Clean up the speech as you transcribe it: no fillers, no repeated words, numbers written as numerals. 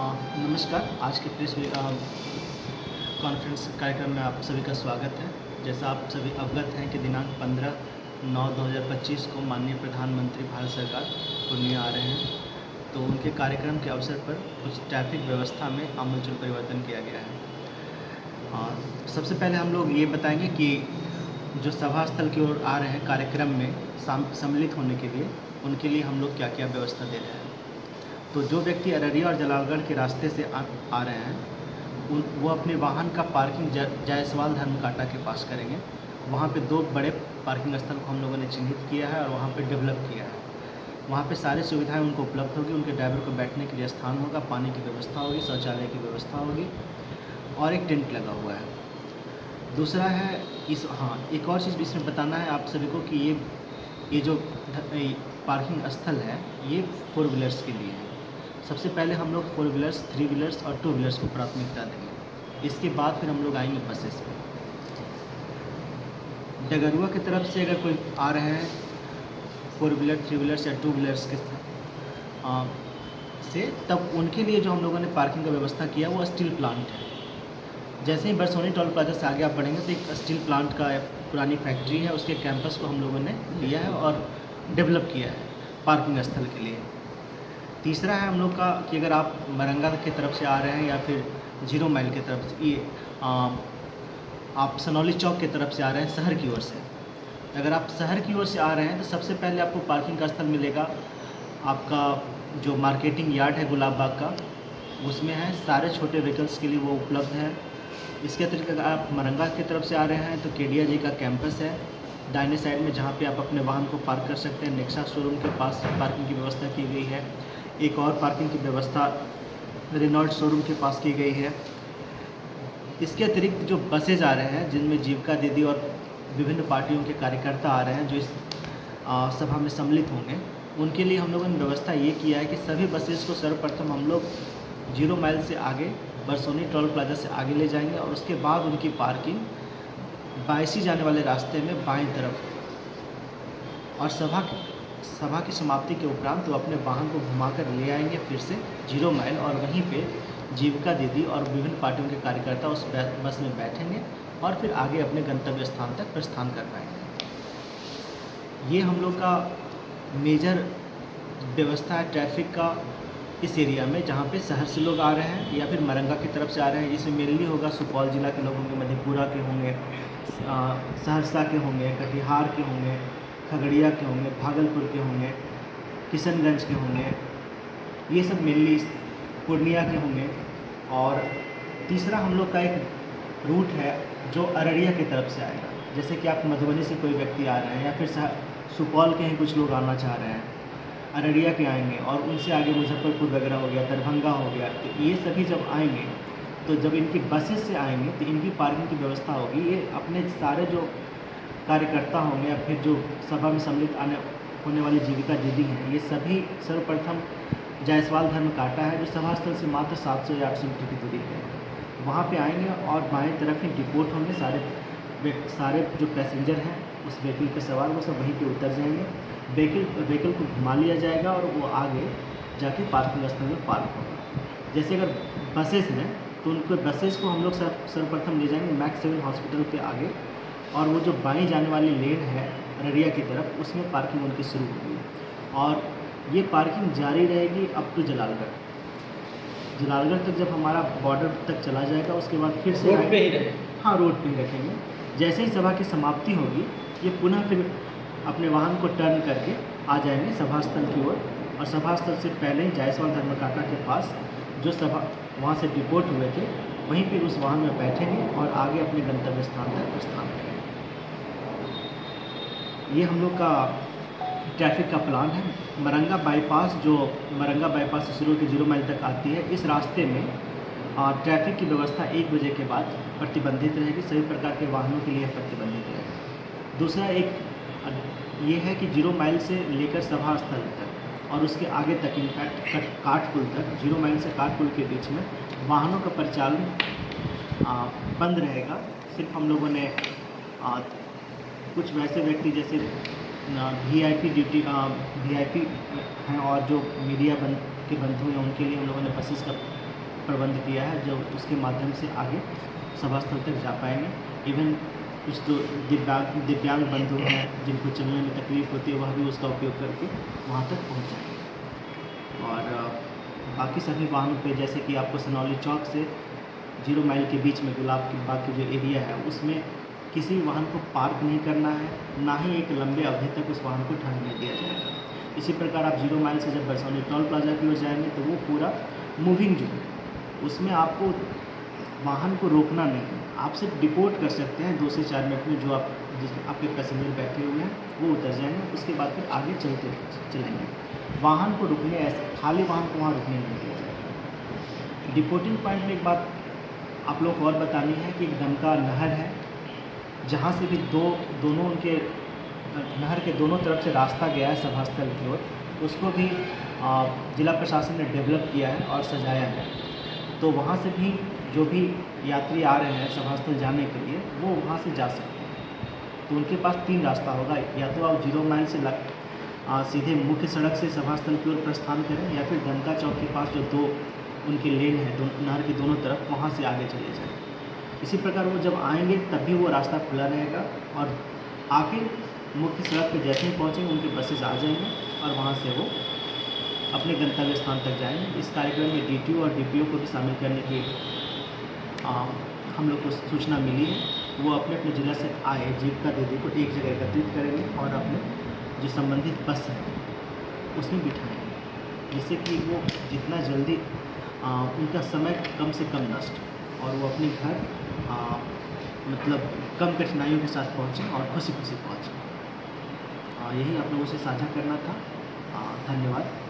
नमस्कार। आज के प्रेस कॉन्फ्रेंस कार्यक्रम में आप सभी का स्वागत है। जैसा आप सभी अवगत हैं कि दिनांक 15/9/2025 को माननीय प्रधानमंत्री भारत सरकार पूर्णिया आ रहे हैं, तो उनके कार्यक्रम के अवसर पर कुछ ट्रैफिक व्यवस्था में आमूलचूल परिवर्तन किया गया है। सबसे पहले हम लोग ये बताएंगे कि जो सभा स्थल की ओर आ रहे हैं कार्यक्रम में सम्मिलित होने के लिए, उनके लिए हम लोग क्या क्या व्यवस्था दे रहे हैं। तो जो व्यक्ति अररिया और जलालगढ़ के रास्ते से आ रहे हैं वो अपने वाहन का पार्किंग जायसवाल धर्मकांटा के पास करेंगे। वहाँ पे 2 बड़े पार्किंग स्थल को हम लोगों ने चिन्हित किया है और वहाँ पे डेवलप किया है। वहाँ पे सारी सुविधाएं उनको उपलब्ध होगी। उनके ड्राइवर को बैठने के लिए स्थान होगा, पानी की व्यवस्था होगी, शौचालय की व्यवस्था होगी और एक टेंट लगा हुआ है। दूसरा है एक और चीज़ इसमें बताना है आप सभी को कि ये जो पार्किंग स्थल है ये 4 व्हीलर्स के लिए है। सबसे पहले हम लोग 4 व्हीलर्स, 3 व्हीलर्स और 2 व्हीलर्स को प्राथमिकता देंगे। इसके बाद फिर हम लोग आएंगे बसेस पे। डगरुआ की तरफ से अगर कोई आ रहे हैं 4 व्हीलर, 3 व्हीलर्स या 2 व्हीलर्स के से, तब उनके लिए जो हम लोगों ने पार्किंग का व्यवस्था किया वो स्टील प्लांट है। जैसे ही बरसोनी टोल प्लाजा से आगे आप बढ़ेंगे तो एक स्टील प्लांट का पुरानी फैक्ट्री है, उसके कैंपस को हम लोगों ने लिया है और डेवलप किया है पार्किंग स्थल के लिए। तीसरा है हम लोग का कि अगर आप मरंगा की तरफ से आ रहे हैं या फिर 0 माइल की तरफ से आप सनौली चौक की तरफ से आ रहे हैं शहर की ओर से, अगर आप शहर की ओर से आ रहे हैं तो सबसे पहले आपको पार्किंग का स्थल मिलेगा आपका जो मार्केटिंग यार्ड है गुलाब बाग का, उसमें है। सारे छोटे व्हीकल्स के लिए वो उपलब्ध है। इसके अतिरिक्त अगर आप मरंगा की तरफ से आ रहे हैं तो केडिया जी का कैंपस है दाहिने साइड में, जहाँ पे आप अपने वाहन को पार्क कर सकते हैं। नेक्सा शोरूम के पास पार्किंग की व्यवस्था की गई है। एक और पार्किंग की व्यवस्था रेनॉल्ट शोरूम के पास की गई है। इसके अतिरिक्त जो बसेज आ रहे हैं जिनमें जीविका दीदी और विभिन्न पार्टियों के कार्यकर्ता आ रहे हैं जो इस सभा में सम्मिलित होंगे, उनके लिए हम लोगों ने व्यवस्था ये किया है कि सभी बसेस को सर्वप्रथम हम लोग 0 माइल से आगे बरसोनी टोल प्लाजा से आगे ले जाएंगे और उसके बाद उनकी पार्किंग बायसी जाने वाले रास्ते में बाएं तरफ, और सभा की समाप्ति के उपरांत वो अपने वाहन को घुमाकर ले आएंगे फिर से 0 माइल, और वहीं पे जीविका दीदी और विभिन्न पार्टियों के कार्यकर्ता उस बस में बैठेंगे और फिर आगे अपने गंतव्य स्थान तक प्रस्थान कर पाएंगे। ये हम लोग का मेजर व्यवस्था है ट्रैफिक का इस एरिया में, जहाँ पे शहर से लोग आ रहे हैं या फिर मरंगा की तरफ से आ रहे हैं। इसमें मेनली होगा सुपौल जिला के लोग होंगे, मधेपुरा के होंगे, सहरसा के होंगे, कटिहार के होंगे, खगड़िया के होंगे, भागलपुर के होंगे, किशनगंज के होंगे, ये सब मेनली पूर्णिया के होंगे। और तीसरा हम लोग का एक रूट है जो अररिया की तरफ से आएगा। जैसे कि आप मधुबनी से कोई व्यक्ति आ रहे हैं या फिर सुपौल के ही कुछ लोग आना चाह रहे हैं, अररिया के आएंगे और उनसे आगे मुजफ्फरपुर वगैरह हो गया, दरभंगा हो गया, तो ये सभी जब आएंगे तो जब इनकी बसेस से आएंगे तो इनकी पार्किंग की व्यवस्था होगी। ये अपने सारे जो कार्यकर्ता होंगे या फिर जो सभा में सम्मिलित होने वाली जीविका दीदी हैं, ये सभी सर्वप्रथम जायसवाल धर्मकांटा है जो सभा स्थल से मात्र 700 या 800 मीटर की दूरी पर है, वहाँ पे आएंगे और बाएं तरफ ही डिपोट होंगे। सारे जो पैसेंजर हैं उस व्हीकल पे सवार वो सब वहीं पे उतर जाएंगे। व्हीकल को घुमा लिया जाएगा और वो आगे जाके पार्किंग स्थल में पार्क होगा। जैसे अगर बसेस हैं तो उनको बसेस को हम लोग सर्वप्रथम ले जाएंगे मैक्स 7 हॉस्पिटल के आगे, और वो जो बाईं जाने वाली लेन है अररिया की तरफ, उसमें पार्किंग उनकी शुरू होगी और ये पार्किंग जारी रहेगी अप टू जलालगढ़ तक। जब हमारा बॉर्डर तक चला जाएगा उसके बाद फिर से रोड पे ही रहेंगे। हाँ, रोड पे ही रखेंगे। जैसे ही सभा की समाप्ति होगी ये पुनः फिर अपने वाहन को टर्न करके आ जाएंगे सभा स्थल की ओर, और सभा स्थल से पहले ही जायसवाल धर्मकांटा के पास जो सभा वहाँ से डिपोट हुए थे वहीं पे उस वाहन में बैठेंगे और आगे अपने गंतव्य स्थान तक प्रस्थान करेंगे। ये हम लोग का ट्रैफिक का प्लान है। मरंगा बाईपास से शुरू होकर 0 माइल तक आती है, इस रास्ते में ट्रैफिक की व्यवस्था 1 बजे के बाद प्रतिबंधित रहेगी। सभी प्रकार के वाहनों के लिए प्रतिबंधित रहेगी। दूसरा एक ये है कि 0 माइल से लेकर सभा स्थल तक और उसके आगे तक, इनफैक्ट काठपुल तक, 0 माइल से काठपुल के बीच में वाहनों का परिचालन बंद रहेगा। सिर्फ हम लोगों ने कुछ वैसे व्यक्ति जैसे VIP हैं और जो मीडिया के बंधु हैं उनके लिए हम लोगों ने बसेस का प्रबंध किया है जो उसके माध्यम से आगे सभा स्थल तक जा पाएंगे। इवन कुछ तो दिव्यांग बंधु हैं जिनको चलने में तकलीफ़ होती है, वह भी उसका उपयोग करके वहाँ तक पहुँच जाएंगे। और बाकी सभी वाहनों पे जैसे कि आपको सनौली चौक से 0 माइल के बीच में गुलाब की बाग की जो एरिया है उसमें किसी वाहन को पार्क नहीं करना है, ना ही एक लंबे अवधि तक उस वाहन को ठहरने दिया जाएगा। इसी प्रकार आप 0 माइल से जब बरसौनी टोल प्लाजा की ओर जाएंगे तो वो पूरा मूविंग जोन है, उसमें आपको वाहन को रोकना नहीं है, आप सिर्फ डिपोर्ट कर सकते हैं 2 से 4 मिनट में। जो आप जिसमें आपके पैसेंजर बैठे हुए हैं वो उतर जाएंगे, उसके बाद फिर आगे चलेंगे। वाहन को रुकने ऐसे खाली वाहन को वहाँ रुकने नहीं दिया जाएगा। डिपोर्टिंग पॉइंट में एक बात आप लोग को और बतानी है कि एक डमका नहर है जहाँ से भी दोनों उनके नहर के दोनों तरफ से रास्ता गया है सभा स्थल की ओर, उसको भी जिला प्रशासन ने डेवलप किया है और सजाया है। तो वहाँ से भी जो भी यात्री आ रहे हैं सभा स्थल जाने के लिए वो वहाँ से जा सकते हैं। तो उनके पास 3 रास्ता होगा, या तो आप 0 माइल से सीधे मुख्य सड़क से सभा स्थल की ओर प्रस्थान करें, या फिर डमका चौक के पास जो 2 उनके लेन है नहर की दोनों तरफ, वहाँ से आगे चले जाएँ। इसी प्रकार वो जब आएंगे तब भी वो रास्ता खुला रहेगा, और आके मुख्य सड़क पर जैसे ही पहुँचेंगे उनकी बसेस आ जाएंगी और वहाँ से वो अपने गंतव्य स्थान तक जाएंगे। इस कार्यक्रम में DTO और DPO को भी शामिल करने की हम लोग को सूचना मिली है। वो अपने अपने ज़िला से आए जीविका दीदी को एक जगह एकत्रित करेंगे और अपने जो संबंधित बस है उसमें बिठाएंगे, जिससे कि वो जितना जल्दी उनका समय कम से कम नष्ट और वो अपने घर मतलब कम कठिनाइयों के साथ पहुँचें और खुशी खुशी पहुँचें। यही आप लोगों से साझा करना था। धन्यवाद।